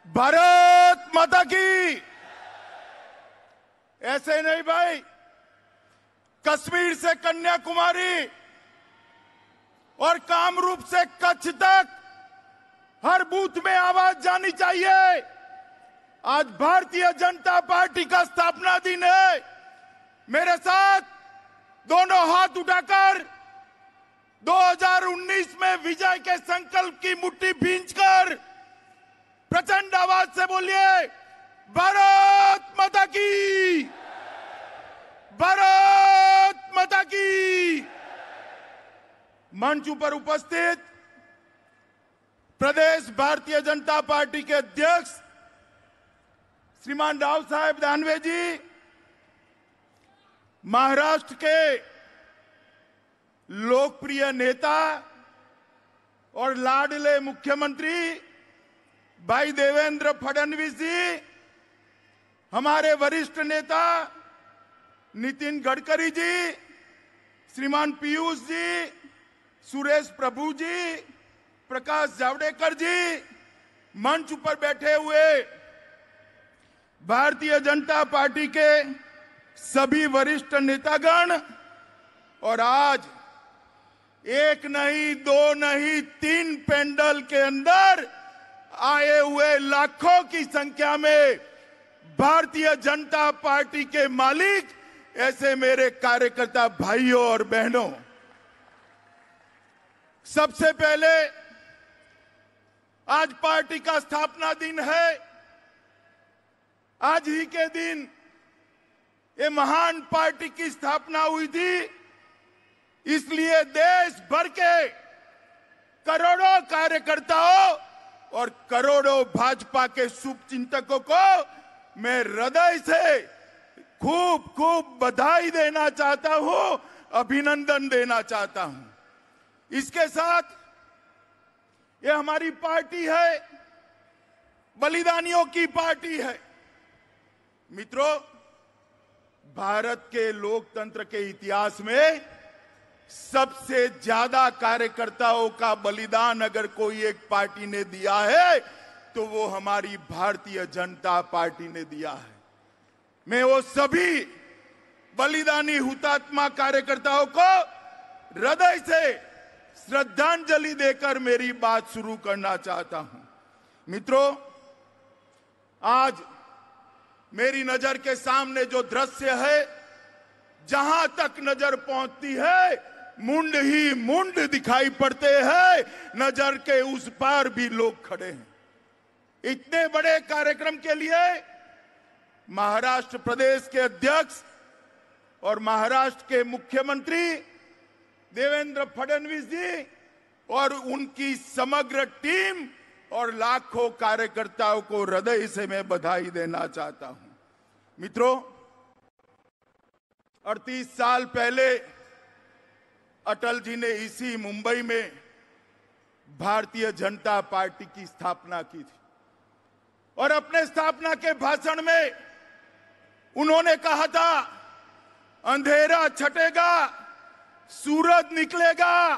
भारत माता की। ऐसे नहीं भाई, कश्मीर से कन्याकुमारी और कामरूप से कच्छ तक हर बूथ में आवाज जानी चाहिए। आज भारतीय जनता पार्टी का स्थापना दिन है। मेरे साथ दोनों हाथ उठाकर 2019 में विजय के संकल्प की मुट्ठी भींचकर प्रचंड आवाज से बोलिए, भारत माता की, भारत माता की। मंच पर उपस्थित प्रदेश भारतीय जनता पार्टी के अध्यक्ष श्रीमान राव साहेब दानवे जी, महाराष्ट्र के लोकप्रिय नेता और लाडले मुख्यमंत्री भाई देवेंद्र फडणवीस जी, हमारे वरिष्ठ नेता नितिन गडकरी जी, श्रीमान पीयूष जी, सुरेश प्रभु जी, प्रकाश जावड़ेकर जी, मंच पर बैठे हुए भारतीय जनता पार्टी के सभी वरिष्ठ नेतागण और आज एक नहीं, दो नहीं, 3 पेंडल के अंदर आए हुए लाखों की संख्या में भारतीय जनता पार्टी के मालिक, ऐसे मेरे कार्यकर्ता भाइयों और बहनों, सबसे पहले आज पार्टी का स्थापना दिन है। आज ही के दिन ये महान पार्टी की स्थापना हुई थी, इसलिए देश भर के करोड़ों कार्यकर्ताओं और करोड़ों भाजपा के शुभचिंतकों को मैं हृदय से खूब खूब बधाई देना चाहता हूं, अभिनंदन देना चाहता हूं। इसके साथ ये हमारी पार्टी है, बलिदानियों की पार्टी है। मित्रों, भारत के लोकतंत्र के इतिहास में सबसे ज्यादा कार्यकर्ताओं का बलिदान अगर कोई एक पार्टी ने दिया है तो वो हमारी भारतीय जनता पार्टी ने दिया है। मैं वो सभी बलिदानी हुतात्मा कार्यकर्ताओं को हृदय से श्रद्धांजलि देकर मेरी बात शुरू करना चाहता हूं। मित्रों, आज मेरी नजर के सामने जो दृश्य है, जहां तक नजर पहुंचती है मुंड ही मुंड दिखाई पड़ते हैं, नजर के उस पार भी लोग खड़े हैं। इतने बड़े कार्यक्रम के लिए महाराष्ट्र प्रदेश के अध्यक्ष और महाराष्ट्र के मुख्यमंत्री देवेंद्र फडणवीस जी और उनकी समग्र टीम और लाखों कार्यकर्ताओं को हृदय से मैं बधाई देना चाहता हूं। मित्रों, 38 साल पहले अटल जी ने इसी मुंबई में भारतीय जनता पार्टी की स्थापना की थी और अपने स्थापना के भाषण में उन्होंने कहा था, अंधेरा छटेगा, सूरज निकलेगा,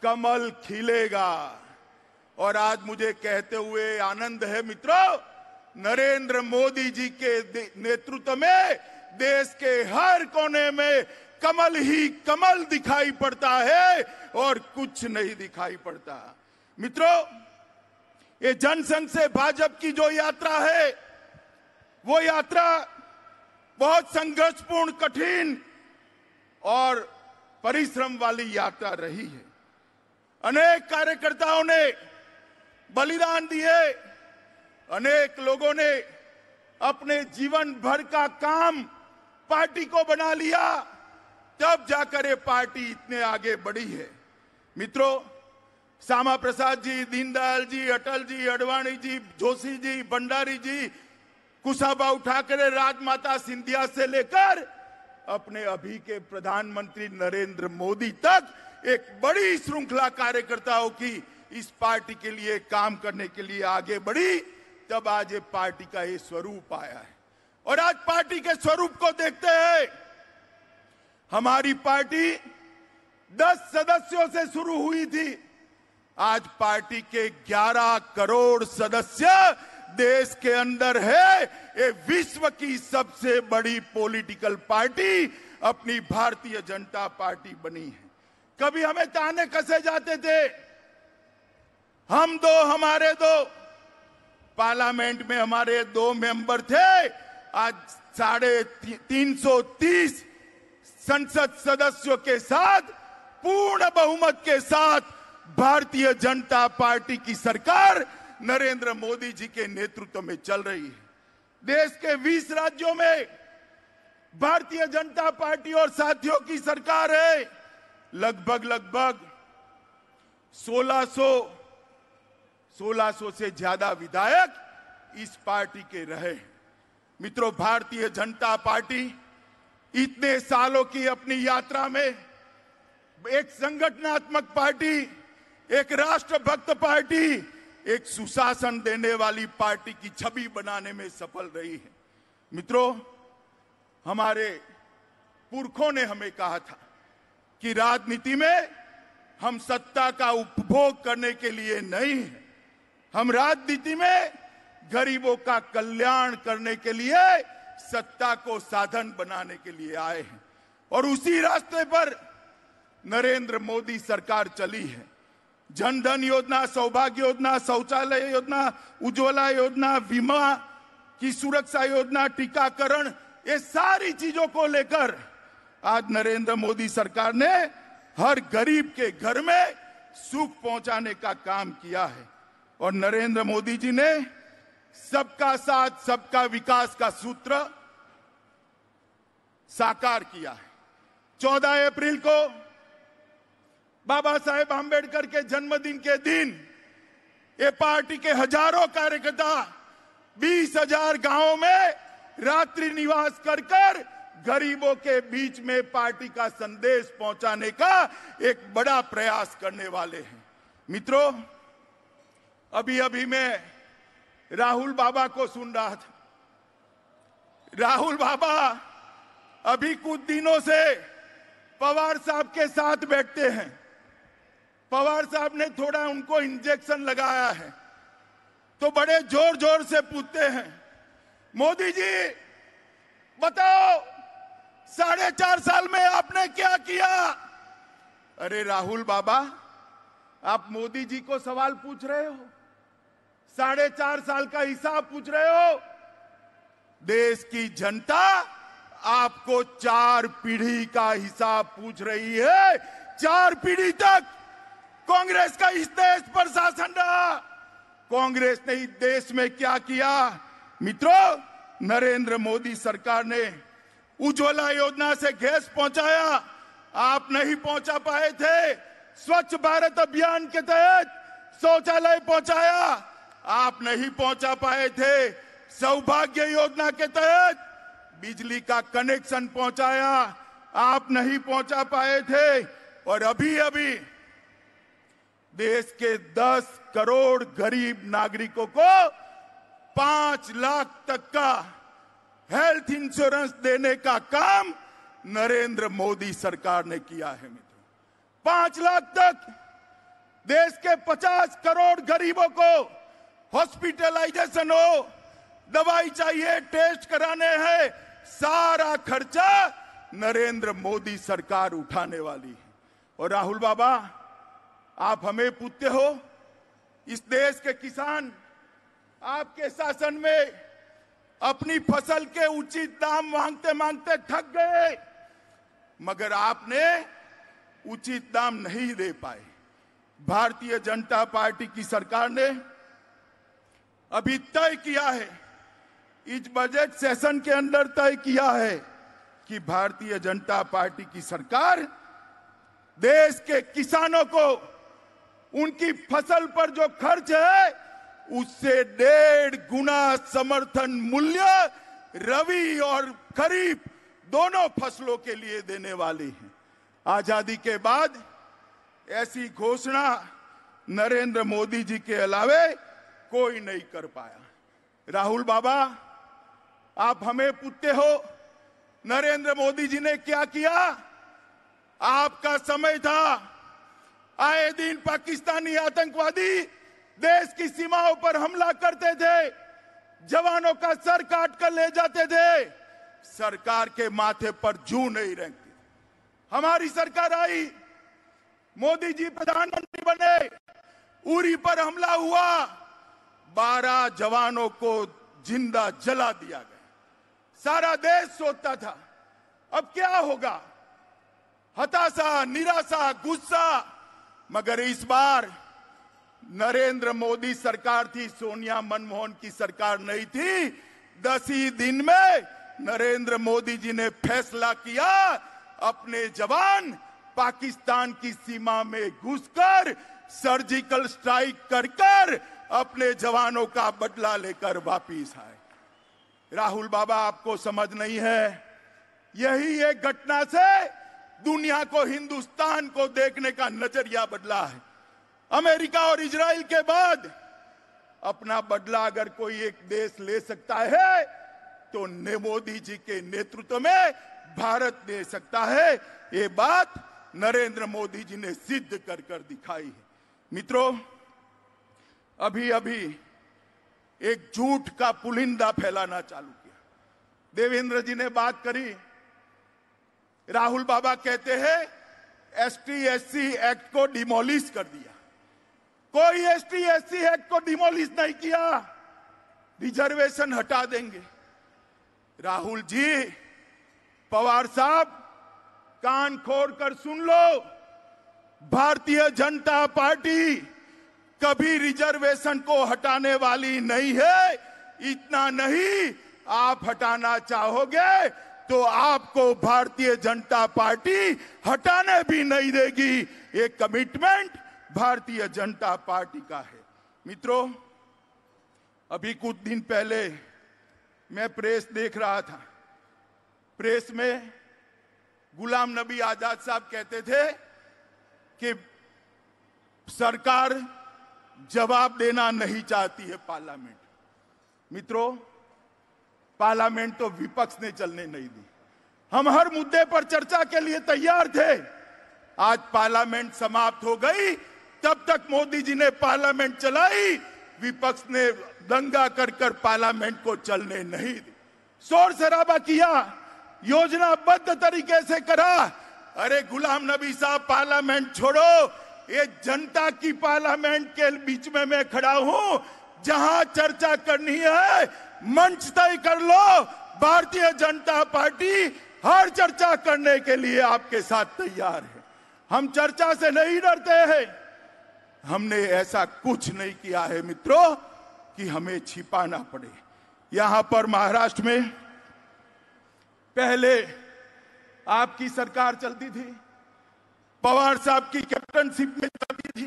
कमल खिलेगा। और आज मुझे कहते हुए आनंद है मित्रों, नरेंद्र मोदी जी के नेतृत्व में देश के हर कोने में कमल ही कमल दिखाई पड़ता है और कुछ नहीं दिखाई पड़ता। मित्रों, ये जनसंघ से भाजपा की जो यात्रा है, वो यात्रा बहुत संघर्षपूर्ण, कठिन और परिश्रम वाली यात्रा रही है। अनेक कार्यकर्ताओं ने बलिदान दिए, अनेक लोगों ने अपने जीवन भर का काम पार्टी को बना लिया, तब जाकर ये पार्टी इतने आगे बढ़ी है। मित्रों, श्यामा प्रसाद जी, दीनदयाल जी, अटल जी, अडवाणी जी, जोशी जी, भंडारी जी, कुशाभाऊ ठाकरे, राजमाता सिंधिया से लेकर अपने अभी के प्रधानमंत्री नरेंद्र मोदी तक एक बड़ी श्रृंखला कार्यकर्ताओं की इस पार्टी के लिए काम करने के लिए आगे बढ़ी, तब आज ये पार्टी का ये स्वरूप आया है। और आज पार्टी के स्वरूप को देखते हैं, हमारी पार्टी 10 सदस्यों से शुरू हुई थी, आज पार्टी के 11 करोड़ सदस्य देश के अंदर है, ये विश्व की सबसे बड़ी पॉलिटिकल पार्टी अपनी भारतीय जनता पार्टी बनी है। कभी हमें ताने कसे जाते थे, हम दो हमारे दो, पार्लियामेंट में हमारे 2 मेंबर थे, आज 330 संसद सदस्यों के साथ पूर्ण बहुमत के साथ भारतीय जनता पार्टी की सरकार नरेंद्र मोदी जी के नेतृत्व में चल रही है। देश के 20 राज्यों में भारतीय जनता पार्टी और साथियों की सरकार है। लगभग 1600 से ज्यादा विधायक इस पार्टी के रहे। मित्रों, भारतीय जनता पार्टी इतने सालों की अपनी यात्रा में एक संगठनात्मक पार्टी, एक राष्ट्रभक्त पार्टी, एक सुशासन देने वाली पार्टी की छवि बनाने में सफल रही है। मित्रों, हमारे पुरखों ने हमें कहा था कि राजनीति में हम सत्ता का उपभोग करने के लिए नहीं है, हम राजनीति में गरीबों का कल्याण करने के लिए सत्ता को साधन बनाने के लिए आए हैं। और उसी रास्ते पर नरेंद्र मोदी सरकार चली है। जनधन योजना, सौभाग्य योजना, शौचालय योजना, उज्ज्वला योजना, बीमा की सुरक्षा योजना, टीकाकरण, ये सारी चीजों को लेकर आज नरेंद्र मोदी सरकार ने हर गरीब के घर में सुख पहुंचाने का काम किया है। और नरेंद्र मोदी जी ने सबका साथ सबका विकास का सूत्र साकार किया है। 14 अप्रैल को बाबा साहेब आंबेडकर के जन्मदिन के दिन ये पार्टी के हजारों कार्यकर्ता 20,000 गांवों में रात्रि निवास कर गरीबों के बीच में पार्टी का संदेश पहुंचाने का एक बड़ा प्रयास करने वाले हैं। मित्रों, अभी मैं राहुल बाबा को सुन रहा था। राहुल बाबा अभी कुछ दिनों से पवार साहब के साथ बैठते हैं। पवार साहब ने थोड़ा उनको इंजेक्शन लगाया है तो बड़े जोर जोर से पूछते हैं, मोदी जी बताओ 4.5 साल में आपने क्या किया? अरे राहुल बाबा, आप मोदी जी को सवाल पूछ रहे हो, 4.5 साल का हिसाब पूछ रहे हो। देश की जनता आपको 4 पीढ़ी का हिसाब पूछ रही है। 4 पीढ़ी तक कांग्रेस का इस देश पर शासन रहा। कांग्रेस ने इस देश में क्या किया? मित्रों, नरेंद्र मोदी सरकार ने उज्ज्वला योजना से गैस पहुंचाया, आप नहीं पहुंचा पाए थे। स्वच्छ भारत अभियान के तहत शौचालय पहुंचाया, आप नहीं पहुंचा पाए थे। सौभाग्य योजना के तहत बिजली का कनेक्शन पहुंचाया, आप नहीं पहुंचा पाए थे। और अभी देश के 10 करोड़ गरीब नागरिकों को 5 लाख तक का हेल्थ इंश्योरेंस देने का काम नरेंद्र मोदी सरकार ने किया है। मित्रों, 5 लाख तक देश के 50 करोड़ गरीबों को हॉस्पिटलाइजेशन हो, दवाई चाहिए, टेस्ट कराने हैं, सारा खर्चा नरेंद्र मोदी सरकार उठाने वाली है। और राहुल बाबा, आप हमें पूछते हो, इस देश के किसान आपके शासन में अपनी फसल के उचित दाम मांगते मांगते थक गए, मगर आपने उचित दाम नहीं दे पाए। भारतीय जनता पार्टी की सरकार ने अभी तय किया है, इस बजट सेशन के अंदर तय किया है कि भारतीय जनता पार्टी की सरकार देश के किसानों को उनकी फसल पर जो खर्च है उससे 1.5 गुना समर्थन मूल्य रबी और खरीफ दोनों फसलों के लिए देने वाली है। आजादी के बाद ऐसी घोषणा नरेंद्र मोदी जी के अलावे कोई नहीं कर पाया। राहुल बाबा, आप हमें पूछते हो नरेंद्र मोदी जी ने क्या किया? आपका समय था, आए दिन पाकिस्तानी आतंकवादी देश की सीमाओं पर हमला करते थे, जवानों का सर काट कर ले जाते थे, सरकार के माथे पर जू नहीं रेंगती। हमारी सरकार आई, मोदी जी प्रधानमंत्री बने, उरी पर हमला हुआ, 12 जवानों को जिंदा जला दिया गया। सारा देश सोचता था अब क्या होगा, हताशा, निराशा, गुस्सा। मगर इस बार नरेंद्र मोदी सरकार थी, सोनिया मनमोहन की सरकार नहीं थी। 10 ही दिन में नरेंद्र मोदी जी ने फैसला किया, अपने जवान पाकिस्तान की सीमा में घुसकर सर्जिकल स्ट्राइक कर अपने जवानों का बदला लेकर वापिस आए। राहुल बाबा, आपको समझ नहीं है, यही एक घटना से दुनिया को, हिंदुस्तान को देखने का नजरिया बदला है। अमेरिका और इजराइल के बाद अपना बदला अगर कोई एक देश ले सकता है तो मोदी जी के नेतृत्व में भारत ले सकता है। ये बात नरेंद्र मोदी जी ने सिद्ध कर दिखाई है। मित्रों, अभी अभी एक झूठ का पुलिंदा फैलाना चालू किया। देवेंद्र जी ने बात करी, राहुल बाबा कहते हैं एसटी एससी एक्ट को डिमोलिश कर दिया। कोई एसटी एससी एक्ट को डिमोलिश नहीं किया, रिजर्वेशन हटा देंगे। राहुल जी, पवार साहब, कान खोल कर सुन लो, भारतीय जनता पार्टी कभी रिजर्वेशन को हटाने वाली नहीं है। इतना नहीं, आप हटाना चाहोगे तो आपको भारतीय जनता पार्टी हटाने भी नहीं देगी। ये कमिटमेंट भारतीय जनता पार्टी का है। मित्रों, अभी कुछ दिन पहले मैं प्रेस देख रहा था। प्रेस में गुलाम नबी आजाद साहब कहते थे कि सरकार जवाब देना नहीं चाहती है पार्लियामेंट। मित्रों, पार्लियामेंट तो विपक्ष ने चलने नहीं दी। हम हर मुद्दे पर चर्चा के लिए तैयार थे। आज पार्लियामेंट समाप्त हो गई, तब तक मोदी जी ने पार्लियामेंट चलाई, विपक्ष ने दंगा कर पार्लियामेंट को चलने नहीं दी। शोर शराबा किया, योजनाबद्ध तरीके से करा। अरे गुलाम नबी साहब, पार्लियामेंट छोड़ो, ये जनता की पार्लियामेंट के बीच में मैं खड़ा हूं। जहां चर्चा करनी है मंच तय कर लो। भारतीय जनता पार्टी हर चर्चा करने के लिए आपके साथ तैयार है। हम चर्चा से नहीं डरते हैं। हमने ऐसा कुछ नहीं किया है मित्रों कि हमें छिपाना पड़े। यहां पर महाराष्ट्र में पहले आपकी सरकार चलती थी, पवार साहब की कैप्टनशिप में चलती थी,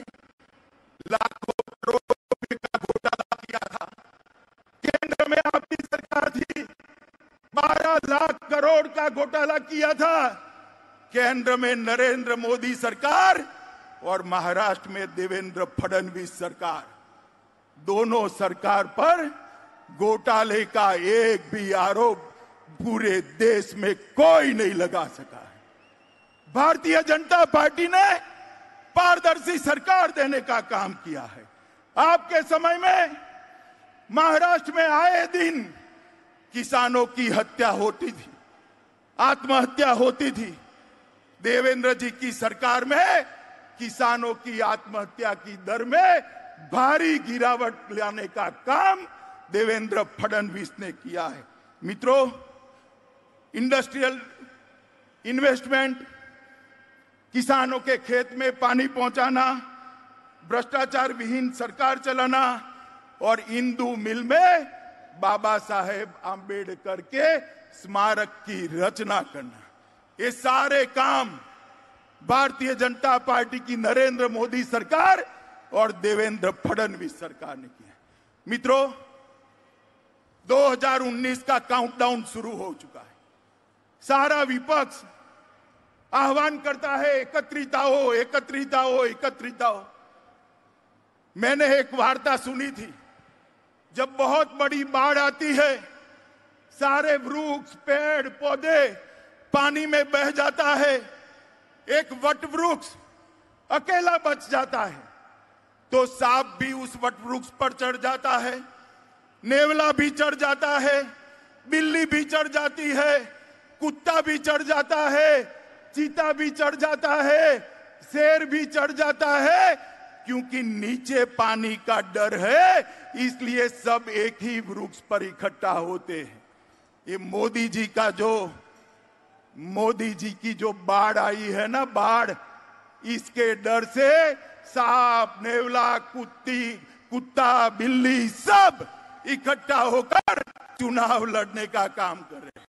लाखों करोड़ रुपए का घोटाला किया था। केंद्र में आपकी सरकार थी, 12 लाख करोड़ का घोटाला किया था। केंद्र में नरेंद्र मोदी सरकार और महाराष्ट्र में देवेंद्र फडणवीस सरकार, दोनों सरकार पर घोटाले का एक भी आरोप पूरे देश में कोई नहीं लगा सका है। भारतीय जनता पार्टी ने पारदर्शी सरकार देने का काम किया है। आपके समय में महाराष्ट्र में आए दिन किसानों की हत्या होती थी, आत्महत्या होती थी। देवेंद्र जी की सरकार में किसानों की आत्महत्या की दर में भारी गिरावट लाने का काम देवेंद्र फडणवीस ने किया है। मित्रों, इंडस्ट्रियल इन्वेस्टमेंट, किसानों के खेत में पानी पहुंचाना, भ्रष्टाचार विहीन सरकार चलाना और इंदू मिल में बाबा साहेब आंबेडकर के स्मारक की रचना करना, ये सारे काम भारतीय जनता पार्टी की नरेंद्र मोदी सरकार और देवेंद्र फडणवीस सरकार ने किया। मित्रों, 2019 का काउंटडाउन शुरू हो चुका है। सारा विपक्ष आह्वान करता है एकत्रित आओ, एकत्रित आओ, एकत्रित आओ। मैंने एक वार्ता सुनी थी, जब बहुत बड़ी बाढ़ आती है, सारे वृक्ष, पेड़ पौधे पानी में बह जाता है, एक वट वृक्ष अकेला बच जाता है, तो सांप भी उस वट वृक्ष पर चढ़ जाता है, नेवला भी चढ़ जाता है, बिल्ली भी चढ़ जाती है, कुत्ता भी चढ़ जाता है, चीता भी चढ़ जाता है, शेर भी चढ़ जाता है, क्योंकि नीचे पानी का डर है, इसलिए सब एक ही वृक्ष पर इकट्ठा होते हैं। ये मोदी जी की जो बाढ़ आई है ना, बाढ़, इसके डर से सांप, नेवला, कुत्ता, बिल्ली सब इकट्ठा होकर चुनाव लड़ने का काम कर रहे हैं।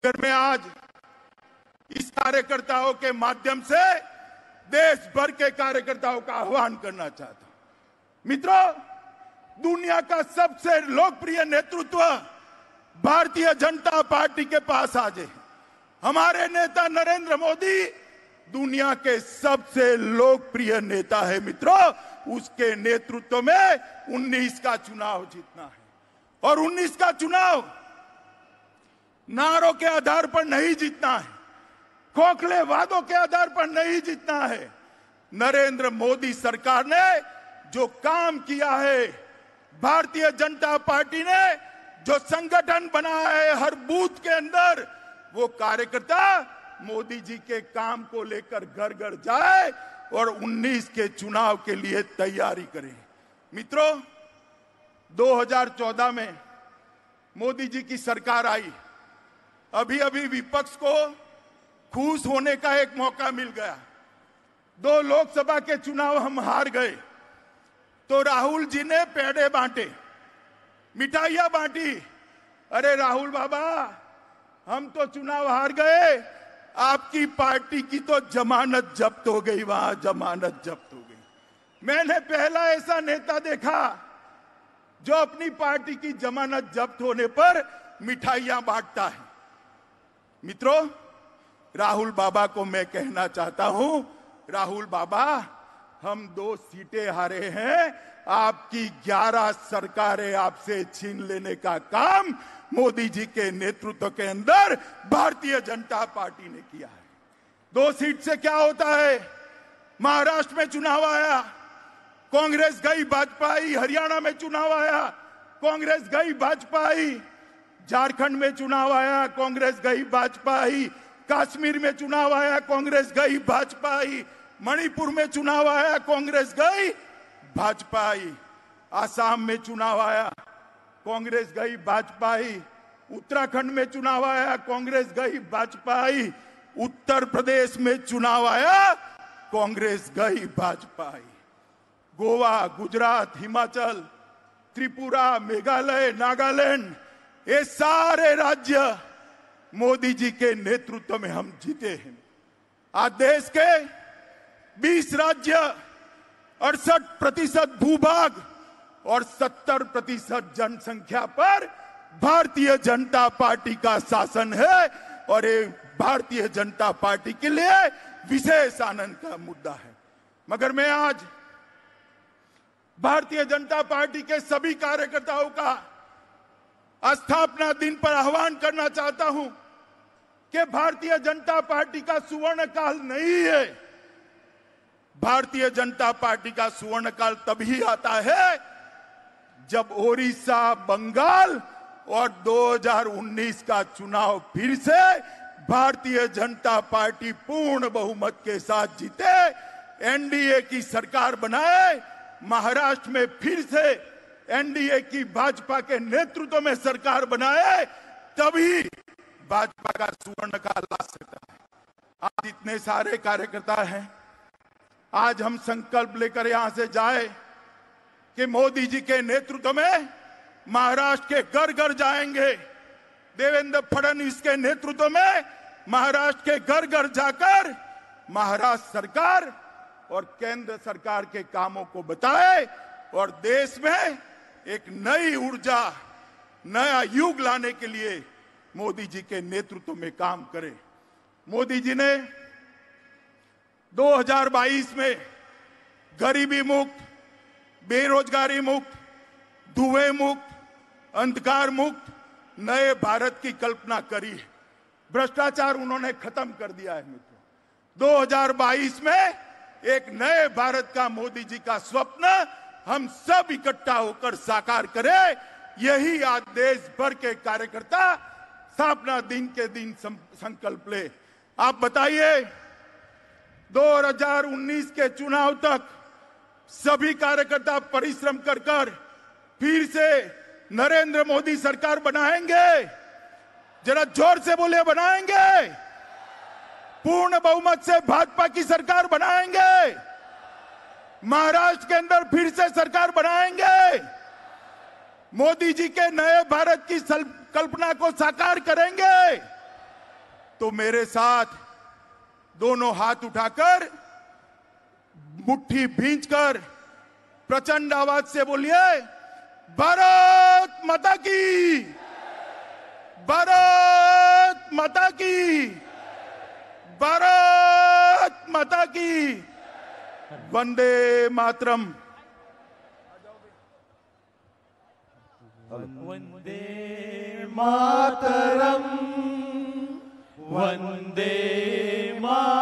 अगर मैं आज इस कार्यकर्ताओं के माध्यम से देश भर के कार्यकर्ताओं का आह्वान करना चाहता हूं। मित्रों, दुनिया का सबसे लोकप्रिय नेतृत्व भारतीय जनता पार्टी के पास आज है। हमारे नेता नरेंद्र मोदी दुनिया के सबसे लोकप्रिय नेता है। मित्रों, उसके नेतृत्व में 19 का चुनाव जीतना है, और 19 का चुनाव नारों के आधार पर नहीं जीतना है, खोखले वादों के आधार पर नहीं जीतना है। नरेंद्र मोदी सरकार ने जो काम किया है, भारतीय जनता पार्टी ने जो संगठन बनाया है हर बूथ के अंदर, वो कार्यकर्ता मोदी जी के काम को लेकर घर घर जाए और 19 के चुनाव के लिए तैयारी करें। मित्रों, 2014 में मोदी जी की सरकार आई, अभी अभी विपक्ष को खुश होने का एक मौका मिल गया। 2 लोकसभा के चुनाव हम हार गए, तो राहुल जी ने पेड़े बांटे, मिठाइयां बांटी। अरे राहुल बाबा, हम तो चुनाव हार गए, आपकी पार्टी की तो जमानत जब्त हो गई, वहां जमानत जब्त हो गई। मैंने पहला ऐसा नेता देखा जो अपनी पार्टी की जमानत जब्त होने पर मिठाइयां बांटता है। मित्रों, राहुल बाबा को मैं कहना चाहता हूं, राहुल बाबा, हम 2 सीटें हारे हैं, आपकी 11 सरकारें आपसे छीन लेने का काम मोदी जी के नेतृत्व के अंदर भारतीय जनता पार्टी ने किया है। 2 सीट से क्या होता है? महाराष्ट्र में चुनाव आया, कांग्रेस गई, भाजपा आई। हरियाणा में चुनाव आया, कांग्रेस गई, भाजपा आई। झारखंड में चुनाव आया, कांग्रेस गई, भाजपा आई। कश्मीर में चुनाव आया, कांग्रेस गई, भाजपा आई। मणिपुर में चुनाव आया, कांग्रेस गई, भाजपा आई। आसाम में चुनाव आया, कांग्रेस गई, भाजपा आई। उत्तराखंड में चुनाव आया, कांग्रेस गई, भाजपा आई। उत्तर प्रदेश में चुनाव आया, कांग्रेस गई, भाजपा आई। गोवा, गुजरात, हिमाचल, त्रिपुरा, मेघालय, नागालैंड, ये सारे राज्य मोदी जी के नेतृत्व में हम जीते हैं। आज देश के 20 राज्य, 68% भूभाग और 70% जनसंख्या पर भारतीय जनता पार्टी का शासन है, और ये भारतीय जनता पार्टी के लिए विशेष आनंद का मुद्दा है। मगर मैं आज भारतीय जनता पार्टी के सभी कार्यकर्ताओं का स्थापना दिन पर आह्वान करना चाहता हूं कि भारतीय जनता पार्टी का सुवर्ण काल नहीं है। भारतीय जनता पार्टी का सुवर्ण काल तभी आता है जब ओडिशा, बंगाल और 2019 का चुनाव फिर से भारतीय जनता पार्टी पूर्ण बहुमत के साथ जीते, एनडीए की सरकार बनाए, महाराष्ट्र में फिर से एनडीए की भाजपा के नेतृत्व में सरकार बनाए, तभी भाजपा का सुवर्ण काल आ सकता है। आज इतने सारे कार्यकर्ता हैं, आज हम संकल्प लेकर यहां से जाए कि मोदी जी के नेतृत्व में महाराष्ट्र के घर घर जाएंगे। देवेंद्र फडणवीस के नेतृत्व में महाराष्ट्र के घर घर जाकर महाराष्ट्र सरकार और केंद्र सरकार के कामों को बताए और देश में एक नई ऊर्जा, नया युग लाने के लिए मोदी जी के नेतृत्व में काम करें। मोदी जी ने 2022 में गरीबी मुक्त, बेरोजगारी मुक्त, धुएं मुक्त, अंधकार मुक्त नए भारत की कल्पना करी है। भ्रष्टाचार उन्होंने खत्म कर दिया है। मित्रों, 2022 में एक नए भारत का मोदी जी का स्वप्न हम सब इकट्ठा होकर साकार करें। यही आज देश भर के कार्यकर्ता स्थापना दिन के दिन संकल्प ले। आप बताइए, 2019 के चुनाव तक सभी कार्यकर्ता परिश्रम कर फिर से नरेंद्र मोदी सरकार बनाएंगे? जरा जोर से बोले, बनाएंगे? पूर्ण बहुमत से भाजपा की सरकार बनाएंगे? महाराष्ट्र के अंदर फिर से सरकार बनाएंगे? मोदी जी के नए भारत की कल्पना को साकार करेंगे? तो मेरे साथ दोनों हाथ उठाकर, मुट्ठी भींचकर प्रचंड आवाज से बोलिए, भारत माता की, भारत माता की, भारत माता की, वंदे मातरम। वंदे मातरम, वंदे मातरम।